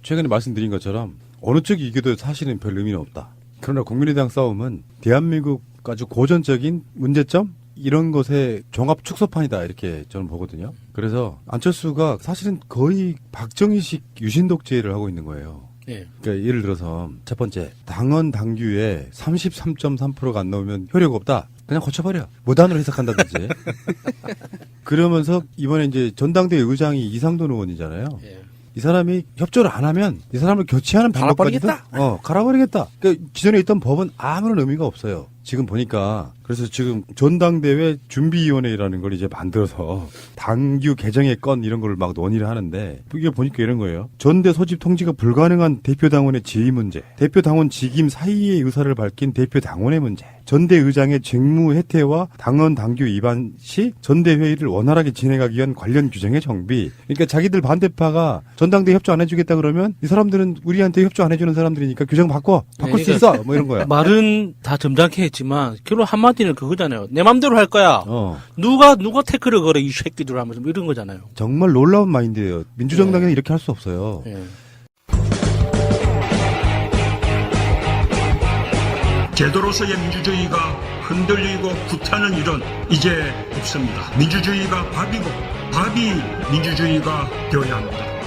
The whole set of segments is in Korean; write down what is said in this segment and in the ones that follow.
최근에 말씀드린 것처럼 어느 쪽이 이겨도 사실은 별 의미는 없다. 그러나 국민의당 싸움은 대한민국 아주 고전적인 문제점 이런 것의 종합 축소판이다 이렇게 저는 보거든요. 그래서 안철수가 사실은 거의 박정희식 유신독재를 하고 있는 거예요. 예. 그러니까 예를 들어서 첫 번째 당헌 당규에 33.3%가 안 나오면 효력 없다. 그냥 고쳐버려. 무단으로 해석한다든지. 그러면서 이번에 이제 전당대회 의장이 이상돈 의원이잖아요. 예. 이 사람이 협조를 안 하면 이 사람을 교체하는 방법까지도 갈아버리겠다. 그러니까 기존에 있던 법은 아무런 의미가 없어요. 지금 보니까 그래서 지금 전당대회 준비위원회라는 걸 이제 만들어서 당규 개정의 건 이런 걸 막 논의를 하는데 이게 보니까 이런 거예요. 전대 소집 통지가 불가능한 대표당원의 지위 문제, 대표당원 직임 사이의 의사를 밝힌 대표당원의 문제, 전대 의장의 직무 해태와 당헌 당규 위반 시 전대 회의를 원활하게 진행하기 위한 관련 규정의 정비. 그러니까 자기들 반대파가 전당대회 협조 안 해주겠다 그러면 이 사람들은 우리한테 협조 안 해주는 사람들이니까 규정 바꿔. 바꿀 수 있어. 뭐 이런 거야. 말은 다 점잖게 했지만 결론 한마디는 그거잖아요. 내 맘대로 할 거야. 누가 태클을 걸어 이 새끼들 하면서 뭐 이런 거잖아요. 정말 놀라운 마인드예요. 민주정당에는 이렇게 할 수 없어요. 예. 제도로서의 민주주의가 흔들리고 구타는 일은 이제 없습니다. 민주주의가 밥이고 밥이 민주주의가 되어야 합니다.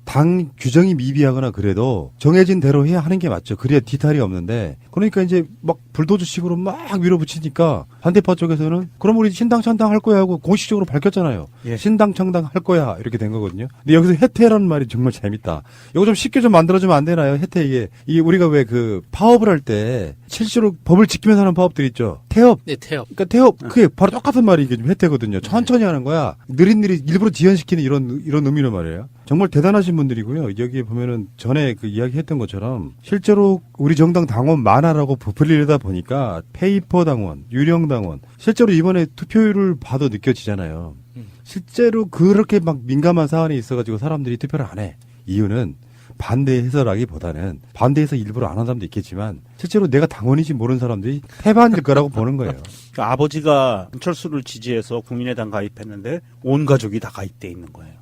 당 규정이 미비하거나 그래도 정해진 대로 해야 하는 게 맞죠. 그래야 뒤탈이 없는데 그러니까 이제 막 불도저식으로 막 밀어붙이니까 반대파 쪽에서는 그럼 우리 신당 창당 할 거야 하고 공식적으로 밝혔잖아요. 예. 신당 창당 할 거야 이렇게 된 거거든요. 근데 여기서 혜태라는 말이 정말 재밌다. 이거 좀 쉽게 좀 만들어주면 안 되나요? 혜태 이게 우리가 왜 그 파업을 할 때 실제로 법을 지키면서 하는 파업들 있죠. 태업. 네, 태업. 그러니까 태업 그게 바로 똑같은 말이 이게 좀 혜태거든요. 천천히 하는 거야. 느릿느릿 일부러 지연시키는 이런 의미로 말이에요. 정말 대단하신 분들이고요. 여기에 보면은 전에 그 이야기했던 것처럼 실제로 우리 정당 당원 많아라고 부풀리려다 보니까 페이퍼 당원, 유령 당원 실제로 이번에 투표율을 봐도 느껴지잖아요. 실제로 그렇게 막 민감한 사안이 있어가지고 사람들이 투표를 안 해. 이유는 반대해서라기보다는 반대해서 일부러 안 하는 사람도 있겠지만 실제로 내가 당원인지 모르는 사람들이 태반일 거라고 보는 거예요. 그러니까 아버지가 안철수를 지지해서 국민의당 가입했는데 온 가족이 다 가입돼 있는 거예요.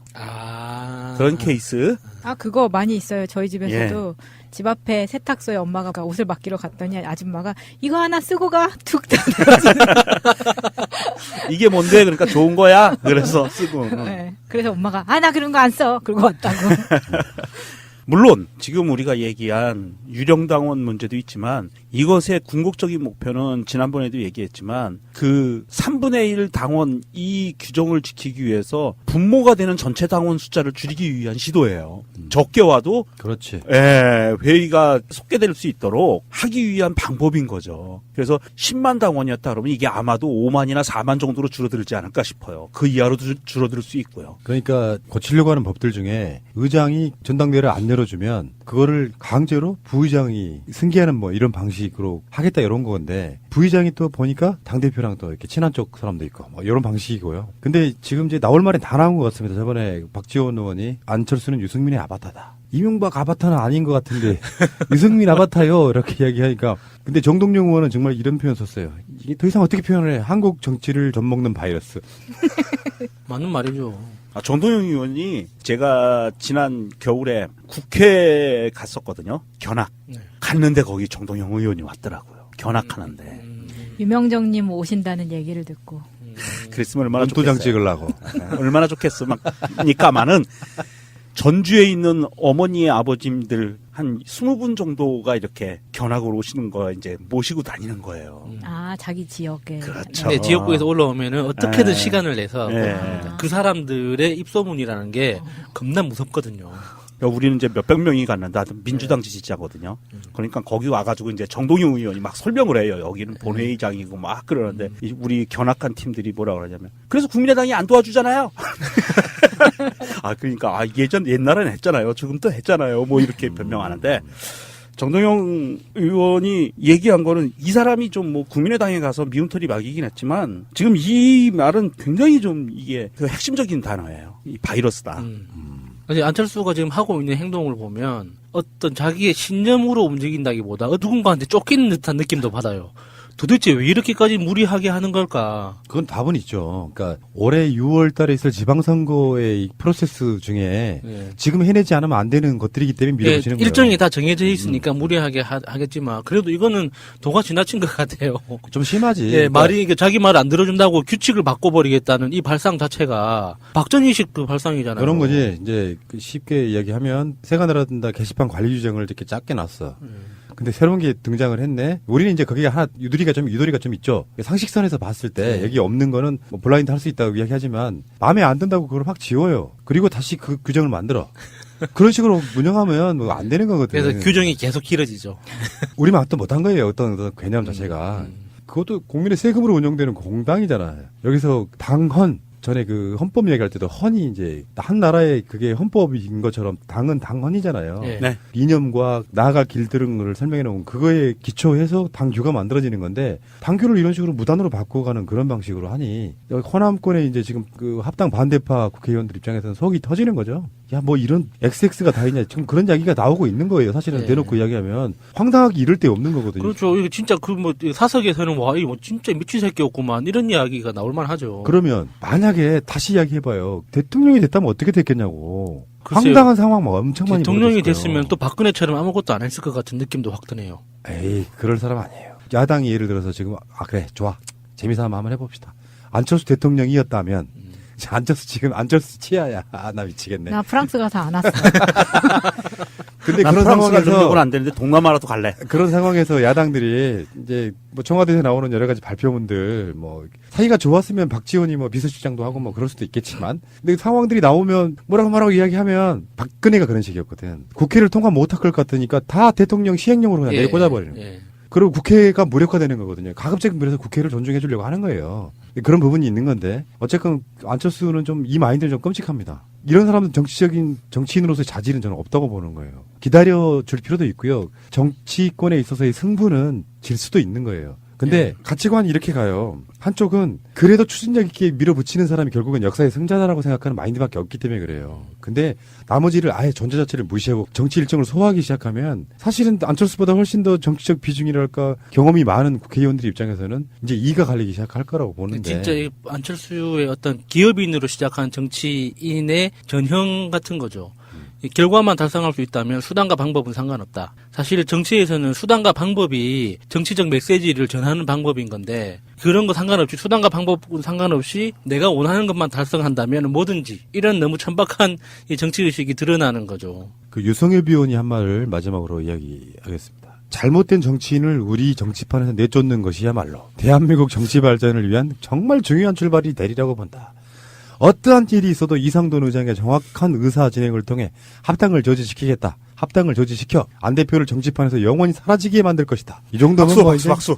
그런 케이스. 그거 많이 있어요. 저희 집에서도 집 앞에 세탁소에 엄마가 옷을 맡기러 갔더니 아줌마가 이거 하나 쓰고 가. 툭. 이게 뭔데? 그러니까 좋은 거야. 그래서 쓰고. 네. 그래서 엄마가 나 그런 거 안 써. 그러고 왔다고. 물론 지금 우리가 얘기한 유령당원 문제도 있지만 이것의 궁극적인 목표는 지난번에도 얘기했지만 그 3분의 1 당원 이 규정을 지키기 위해서 분모가 되는 전체 당원 숫자를 줄이기 위한 시도예요. 적게 와도 그렇지. 회의가 속개될 수 있도록 하기 위한 방법인 거죠. 그래서 10만 당원이었다 그러면 이게 아마도 5만이나 4만 정도로 줄어들지 않을까 싶어요. 그 이하로도 줄어들 수 있고요. 그러니까 고치려고 하는 법들 중에 의장이 전당대회를 안 열어주면 그거를 강제로 부의장이 승계하는 뭐 이런 방식으로 하겠다 이런 건데 부의장이 또 보니까 당대표랑 또 이렇게 친한 쪽 사람도 있고 뭐 이런 방식이고요. 근데 지금 이제 나올 말이 다 나온 것 같습니다. 저번에 박지원 의원이 안철수는 유승민의 아바타다. 이명박 아바타는 아닌 것 같은데 유승민 아바타요 이렇게 이야기하니까 근데 정동영 의원은 정말 이런 표현 썼어요. 이게 더 이상 어떻게 표현을 해. 한국 정치를 젖먹는 바이러스. 맞는 말이죠. 정동영 의원이 제가 지난 겨울에 국회에 갔었거든요. 견학. 네. 갔는데 거기 정동영 의원이 왔더라고요. 견학하는데. 유명정님 오신다는 얘기를 듣고. 그랬으면 얼마나 원도장 좋겠어요. 찍으려고. 얼마나 좋겠어. 막니까만은 전주에 있는 어머니의 아버님들 한 20분 정도가 이렇게 견학으로 오시는 거 이제 모시고 다니는 거예요. 자기 지역에. 그렇죠. 네, 지역구에서 올라오면은 어떻게든 네. 시간을 내서 네. 그 사람들의 입소문이라는 게 겁나 무섭거든요. 우리는 이제 몇백 명이 갔는데 민주당 지지자거든요. 그러니까 거기 와가지고 이제 정동영 의원이 막 설명을 해요. 여기는 본회의장이고 막 그러는데 우리 견학한 팀들이 뭐라 그러냐면 그래서 국민의당이 안 도와주잖아요. 그러니까 옛날엔 했잖아요. 지금 또 했잖아요. 뭐 이렇게 변명하는데 정동영 의원이 얘기한 거는 이 사람이 좀 뭐 국민의당에 가서 미운털이 막이긴 했지만 지금 이 말은 굉장히 좀 이게 그 핵심적인 단어예요. 이 바이러스다. 근데 안철수가 지금 하고 있는 행동을 보면 어떤 자기의 신념으로 움직인다기보다 누군가한테 쫓기는 듯한 느낌도 받아요. 도대체 왜 이렇게까지 무리하게 하는 걸까? 그건 답은 있죠. 그러니까 올해 6월 달에 있을 지방선거의 이 프로세스 중에 예. 지금 해내지 않으면 안 되는 것들이 때문에 밀어붙이는 거예요. 일정이 다 정해져 있으니까 무리하게 하겠지만 그래도 이거는 도가 지나친 것 같아요. 좀 심하지. 예, 그러니까 말이 이게 자기 말 안 들어준다고 규칙을 바꿔버리겠다는 이 발상 자체가 박정희식 그 발상이잖아요. 그런 거지. 이제 그 쉽게 이야기하면 새가 날아든다 게시판 관리 규정을 이렇게 작게 놨어. 근데 새로운 게 등장을 했네. 우리는 이제 거기에 하나 유도리가 좀 있죠. 상식선에서 봤을 때 여기 없는 거는 뭐 블라인드 할 수 있다고 이야기하지만 마음에 안 든다고 그걸 확 지워요. 그리고 다시 그 규정을 만들어. 그런 식으로 운영하면 뭐 안 되는 거거든. 그래서 규정이 계속 길어지죠. 우리만 또 못한 거예요. 어떤 개념 자체가. 그것도 국민의 세금으로 운영되는 공당이잖아요. 여기서 당헌 전에 그 헌법 얘기할 때도 헌이 이제 한 나라의 그게 헌법인 것처럼 당은 당헌이잖아요. 예. 네. 이념과 나아갈 길들을 설명해 놓은 그거에 기초해서 당규가 만들어지는 건데 당규를 이런 식으로 무단으로 바꿔가는 그런 방식으로 하니 호남권에 이제 지금 그 합당 반대파 국회의원들 입장에서는 속이 터지는 거죠. 야, 뭐 이런 XX가 다 있냐. 지금 그런 이야기가 나오고 있는 거예요. 사실은 예. 대놓고 이야기하면 황당하기 이를 데 없는 거거든요. 그렇죠. 이거 진짜 그 뭐 사석에서는 와, 이거 뭐 진짜 미친 새끼였구만 이런 이야기가 나올 만하죠. 그러면 만약에 다시 이야기해봐요. 대통령이 됐다면 어떻게 됐겠냐고. 글쎄요. 황당한 상황 뭐 엄청 많이 대통령이 벌어졌을 거예요. 됐으면 또 박근혜처럼 아무것도 안 했을 것 같은 느낌도 확 드네요. 에이, 그럴 사람 아니에요. 야당이 예를 들어서 지금, 그래, 좋아. 재미삼아 한번 해봅시다. 안철수 대통령이었다면, 안철수 치아야. 나 미치겠네. 나 프랑스 가서 안 왔어. 근데 난 그런 프랑스 갈 능력은 상황에서, 안 되는데 동남아라도 갈래. 그런 상황에서 야당들이, 이제, 뭐 청와대에서 나오는 여러 가지 발표문들, 뭐, 사이가 좋았으면 박지원이 뭐 비서실장도 하고 뭐 그럴 수도 있겠지만, 근데 상황들이 나오면 뭐라고 이야기하면, 박근혜가 그런 식이었거든. 국회를 통과 못할 것 같으니까 다 대통령 시행령으로 그냥 내리 꽂아버리는 거예요. 예. 그리고 국회가 무력화되는 거거든요. 가급적 그래서 국회를 존중해 주려고 하는 거예요. 그런 부분이 있는 건데 어쨌건 안철수는 좀 이 마인드는 좀 끔찍합니다. 이런 사람은 정치인으로서의 자질은 저는 없다고 보는 거예요. 기다려 줄 필요도 있고요. 정치권에 있어서의 승부는 질 수도 있는 거예요. 근데 가치관이 이렇게 가요. 한쪽은 그래도 추진력 있게 밀어붙이는 사람이 결국은 역사의 승자다라고 생각하는 마인드밖에 없기 때문에 그래요. 근데 나머지를 아예 존재 자체를 무시하고 정치 일정을 소화하기 시작하면 사실은 안철수보다 훨씬 더 정치적 비중이랄까 경험이 많은 국회의원들 입장에서는 이제 이가 갈리기 시작할 거라고 보는데. 진짜 이 안철수의 어떤 기업인으로 시작한 정치인의 전형 같은 거죠. 이 결과만 달성할 수 있다면 수단과 방법은 상관없다. 사실 정치에서는 수단과 방법이 정치적 메시지를 전하는 방법인 건데 그런 거 상관없이 수단과 방법은 상관없이 내가 원하는 것만 달성한다면 뭐든지 이런 너무 천박한 이 정치의식이 드러나는 거죠. 그 유성엽 의원이 한 말을 마지막으로 이야기하겠습니다. 잘못된 정치인을 우리 정치판에서 내쫓는 것이야말로 대한민국 정치 발전을 위한 정말 중요한 출발이 되리라고 본다. 어떠한 일이 있어도 이상돈 의장의 정확한 의사 진행을 통해 합당을 저지시키겠다. 합당을 저지시켜 안 대표를 정치판에서 영원히 사라지게 만들 것이다. 이 정도면 박수.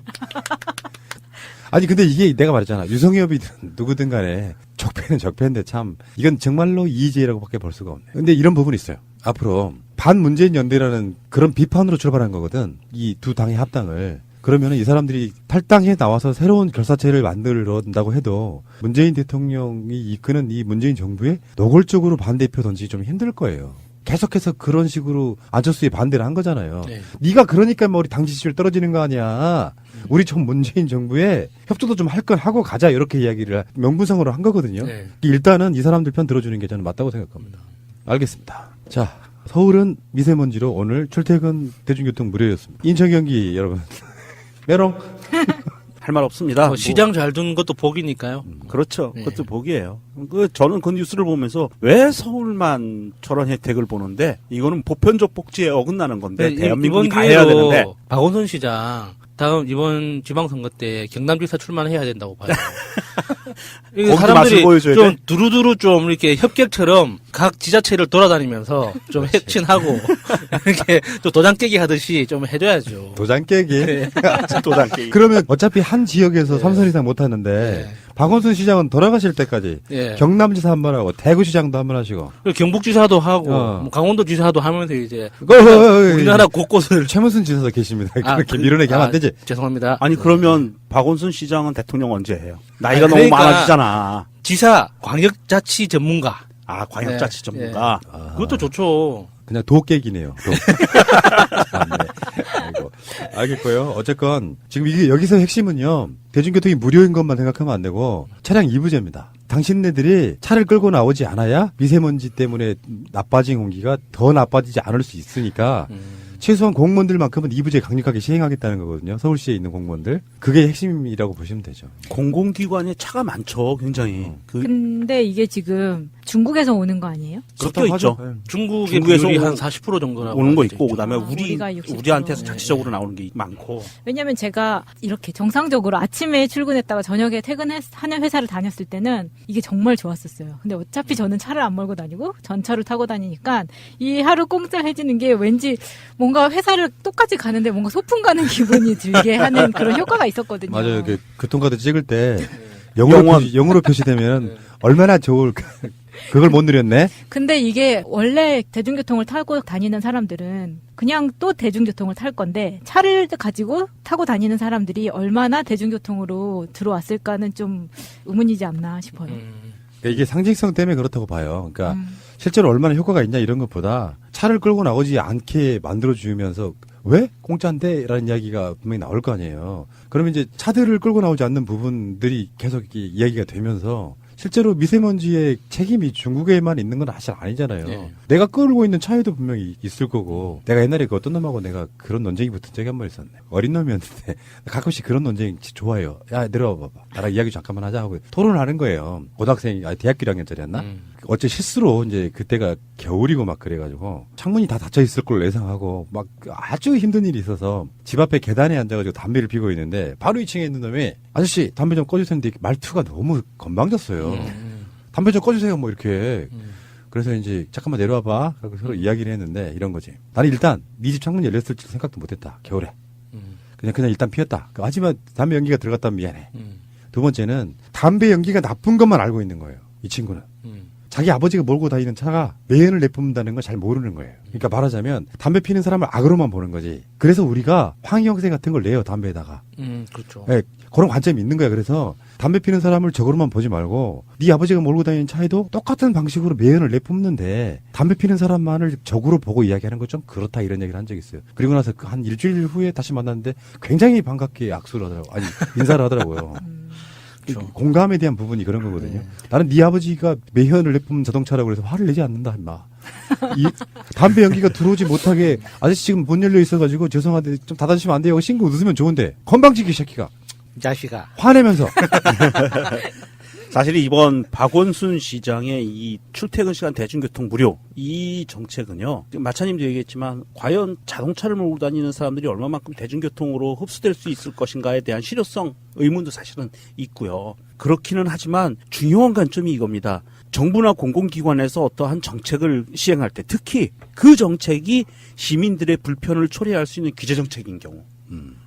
아니 근데 이게 내가 말했잖아. 유성엽이든 누구든 간에 적폐는 적폐인데 참 이건 정말로 이의제라고밖에 볼 수가 없네. 근데 이런 부분이 있어요. 앞으로 반문재인 연대라는 그런 비판으로 출발한 거거든. 이 두 당의 합당을. 그러면은 이 사람들이 탈당해 나와서 새로운 결사체를 만들어낸다고 해도 문재인 대통령이 이끄는 이 문재인 정부에 노골적으로 반대표 던지기 좀 힘들 거예요. 계속해서 그런 식으로 안철수에 반대를 한 거잖아요. 네. 네가 그러니까 뭐 우리 당 지지율 떨어지는 거 아니야. 우리 전 문재인 정부에 협조도 좀 할 건 하고 가자 이렇게 이야기를 명분상으로 한 거거든요. 네. 일단은 이 사람들 편 들어주는 게 저는 맞다고 생각합니다. 알겠습니다. 자, 서울은 미세먼지로 오늘 출퇴근 대중교통 무료였습니다. 인천 경기 여러분 메롱. 할 말 없습니다. 뭐 시장 잘 두는 것도 복이니까요. 그렇죠. 네. 그것도 복이에요. 저는 그 뉴스를 보면서 왜 서울만 저런 혜택을 보는데 이거는 보편적 복지에 어긋나는 건데 네, 대한민국이 이번 다 해야 기회로 되는데 박원순 시장 다음 이번 지방선거 때 경남지사 출마해야 된다고 봐요. 이게 거기도 사람들이 맛을 보여줘야 좀 돼? 두루두루 좀 이렇게 협객처럼 각 지자체를 돌아다니면서 좀 혁신하고 이렇게 또 도장 깨기 하듯이 좀 해줘야죠. 도장 깨기. 도단깨기. 그러면 어차피 한 지역에서 네. 3선 이상 못 하는데 네. 박원순 시장은 돌아가실 때까지 예. 경남지사 한 번 하고 대구시장도 한 번 하시고 그리고 경북지사도 하고 뭐 강원도지사도 하면서 이제 우리나라 곳곳을 최문순 지사도 계십니다. 아, 그렇게 그- 밀어내기 하면 안 되지. 죄송합니다. 아니 그러면 박원순 시장은 대통령 언제 해요? 나이가 너무 그러니까 많아지잖아. 지사 광역자치 전문가. 아 광역자치 네. 전문가. 그것도 좋죠. 그냥 도 깨기네요. 도. 아, 네. 아이고, 알겠고요. 어쨌건 지금 이게 여기서 핵심은요. 대중교통이 무료인 것만 생각하면 안 되고 차량 2부제입니다. 당신네들이 차를 끌고 나오지 않아야 미세먼지 때문에 나빠진 공기가 더 나빠지지 않을 수 있으니까 최소한 공무원들만큼은 2부제 강력하게 시행하겠다는 거거든요. 서울시에 있는 공무원들. 그게 핵심이라고 보시면 되죠. 공공기관에 차가 많죠, 굉장히. 근데 이게 지금 중국에서 오는 거 아니에요? 섞여 있죠. 네. 중국의 중국에서 비율이 한 40% 정도나 오는 거 있고, 그다음에 우리가 60%. 우리한테서 네. 자체적으로 나오는 게 많고. 왜냐면 제가 이렇게 정상적으로 아침에 출근했다가 저녁에 퇴근하는 회사를 다녔을 때는 이게 정말 좋았었어요. 근데 어차피 저는 차를 안 몰고 다니고 전차를 타고 다니니까 이 하루 공짜 해지는 게 왠지 뭔가 회사를 똑같이 가는데 뭔가 소풍 가는 기분이 들게 하는 그런 효과가 있었거든요. 맞아요. 그 교통카드 찍을 때 영원. 영어로 표시되면 얼마나 좋을까. 그걸 못 누렸네. 근데 이게 원래 대중교통을 타고 다니는 사람들은 그냥 또 대중교통을 탈 건데 차를 가지고 타고 다니는 사람들이 얼마나 대중교통으로 들어왔을까는 좀 의문이지 않나 싶어요. 그러니까 이게 상징성 때문에 그렇다고 봐요. 그러니까 실제로 얼마나 효과가 있냐 이런 것보다 차를 끌고 나오지 않게 만들어주면서 왜? 공짜인데? 라는 이야기가 분명히 나올 거 아니에요. 그러면 이제 차들을 끌고 나오지 않는 부분들이 계속 이야기가 되면서 실제로 미세먼지의 책임이 중국에만 있는 건 사실 아니잖아요. 네. 내가 끌고 있는 차에도 분명히 있을 거고 내가 옛날에 그 어떤 놈하고 내가 그런 논쟁이 붙은 적이 한 번 있었네. 어린 놈이었는데 가끔씩 그런 논쟁 좋아해요. 야 내려와 봐봐. 나랑 이야기 잠깐만 하자 하고 토론을 하는 거예요. 고등학생, 대학교 1학년짜리였나? 어째 실수로 이제 그때가 겨울이고 막 그래가지고 창문이 다 닫혀 있을 걸 예상하고 막 아주 힘든 일이 있어서 집 앞에 계단에 앉아가지고 담배를 피고 있는데 바로 2층에 있는 놈이 아저씨 담배 좀 꺼주세요 했는데 말투가 너무 건방졌어요. 담배 좀 꺼주세요 뭐 이렇게. 그래서 이제 잠깐만 내려와봐. 그래서 서로 이야기를 했는데 이런 거지. 나는 일단 네 집 창문 열렸을 줄 생각도 못했다. 겨울에. 그냥 일단 피웠다. 하지만 담배 연기가 들어갔다면 미안해. 두 번째는 담배 연기가 나쁜 것만 알고 있는 거예요. 이 친구는. 자기 아버지가 몰고 다니는 차가 매연을 내뿜는다는 걸 잘 모르는 거예요. 그러니까 말하자면 담배 피는 사람을 악으로만 보는 거지. 그래서 우리가 황희영세 같은 걸 내요, 담배에다가. 그렇죠. 네, 그런 관점이 있는 거야. 그래서 담배 피는 사람을 적으로만 보지 말고 네 아버지가 몰고 다니는 차에도 똑같은 방식으로 매연을 내뿜는데 담배 피는 사람만을 적으로 보고 이야기하는 건 좀 그렇다 이런 얘기를 한 적이 있어요. 그리고 나서 한 일주일 후에 다시 만났는데 굉장히 반갑게 악수를 하더라고요. 아니 인사를 하더라고요. 그렇죠. 공감에 대한 부분이 그런 거거든요. 나는 네 아버지가 매연을 내뿜는 자동차라고 그래서 화를 내지 않는다 임마. 이 담배 연기가 들어오지 못하게 아저씨 지금 문 열려 있어가지고 죄송한데 좀 닫아주시면 안 돼요. 신고 웃으면 좋은데 건방지기 새끼가 자식아. 화내면서 사실 이번 박원순 시장의 이 출퇴근 시간 대중교통 무료 이 정책은요. 마차님도 얘기했지만 과연 자동차를 몰고 다니는 사람들이 얼마만큼 대중교통으로 흡수될 수 있을 것인가에 대한 실효성 의문도 사실은 있고요. 그렇기는 하지만 중요한 관점이 이겁니다. 정부나 공공기관에서 어떠한 정책을 시행할 때 특히 그 정책이 시민들의 불편을 초래할 수 있는 규제정책인 경우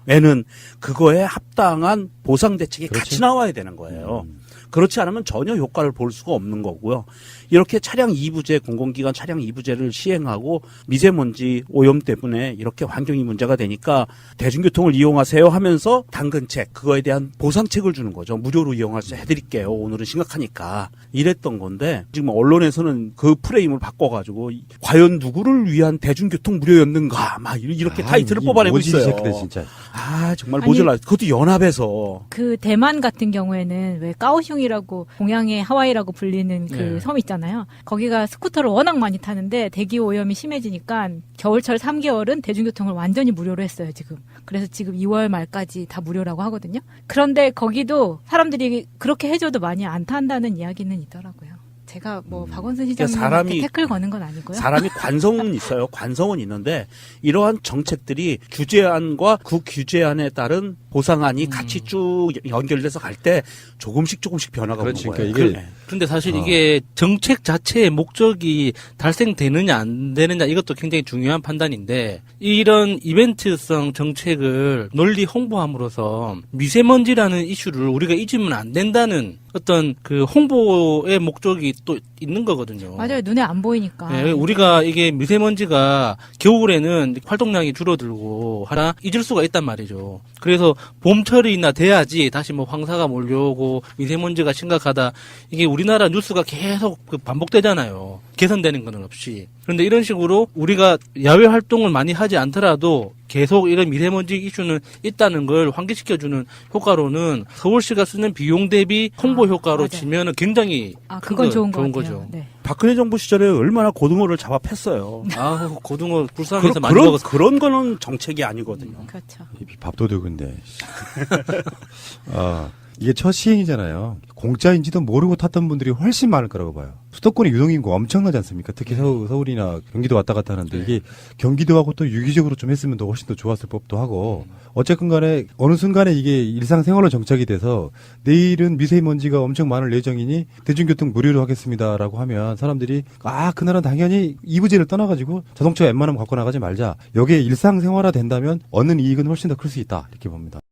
에는 그거에 합당한 보상 대책이 그렇지. 같이 나와야 되는 거예요. 그렇지 않으면 전혀 효과를 볼 수가 없는 거고요. 이렇게 차량 2부제, 공공기관 차량 2부제를 시행하고 미세먼지 오염 때문에 이렇게 환경이 문제가 되니까 대중교통을 이용하세요 하면서 당근책, 그거에 대한 보상책을 주는 거죠. 무료로 이용할 수 해드릴게요. 오늘은 심각하니까. 이랬던 건데 지금 언론에서는 그 프레임을 바꿔가지고 과연 누구를 위한 대중교통 무료였는가 막 이렇게 타이틀을 뽑아내고 있어요. 새끼들 진짜. 아 정말 아니, 모질라. 그것도 연합에서. 그 대만 같은 경우에는 왜 까오슝이라고 동양의 하와이라고 불리는 그 네. 섬 있잖아요. 거기가 스쿠터를 워낙 많이 타는데 대기 오염이 심해지니까 겨울철 3개월은 대중교통을 완전히 무료로 했어요, 지금. 그래서 지금 2월 말까지 다 무료라고 하거든요. 그런데 거기도 사람들이 그렇게 해줘도 많이 안 탄다는 이야기는 있더라고요. 제가 뭐 박원순 시장님한테 사람이- 태클 거는 건 아니고요. 사람이 관성은 있어요. 관성은 있는데 이러한 정책들이 규제안과 그 규제안에 따른 보상안이 같이 쭉 연결돼서 갈 때 조금씩 변화가 그렇지. 오는 거예요. 그러니까 이게 근데 사실 이게 정책 자체의 목적이 달성되느냐 안 되느냐 이것도 굉장히 중요한 판단인데 이런 이벤트성 정책을 널리 홍보함으로써 미세먼지라는 이슈를 우리가 잊으면 안 된다는 어떤 그 홍보의 목적이 또 있는 거거든요. 맞아요. 눈에 안 보이니까. 네, 우리가 이게 미세먼지가 겨울에는 활동량이 줄어들고 하나 잊을 수가 있단 말이죠. 그래서 봄철이나 돼야지 다시 뭐 황사가 몰려오고 미세먼지가 심각하다. 이게 우리나라 뉴스가 계속 그 반복되잖아요. 개선되는 건 없이. 그런데 이런 식으로 우리가 야외 활동을 많이 하지 않더라도 계속 이런 미세먼지 이슈는 있다는 걸 환기시켜주는 효과로는 서울시가 쓰는 비용 대비 홍보 효과로 맞아요. 치면 굉장히 그건 좋은 것 같아요. 거죠. 네. 박근혜 정부 시절에 얼마나 고등어를 잡아 팼어요. 아우, 고등어 불쌍해서 많이 먹었어. 그런 거는 정책이 아니거든요. 그렇죠. 밥도둑인데. 이게 첫 시행이잖아요. 공짜인지도 모르고 탔던 분들이 훨씬 많을 거라고 봐요. 수도권의 유동인구 엄청나지 않습니까? 특히 서울이나 경기도 왔다 갔다 하는데 이게 경기도하고 또 유기적으로 좀 했으면 더 훨씬 더 좋았을 법도 하고 어쨌든 간에 어느 순간에 이게 일상생활로 정착이 돼서 내일은 미세먼지가 엄청 많을 예정이니 대중교통 무료로 하겠습니다라고 하면 사람들이 그날은 당연히 이부제를 떠나가지고 자동차 웬만하면 갖고 나가지 말자. 여기에 일상생활화 된다면 얻는 이익은 훨씬 더 클 수 있다 이렇게 봅니다.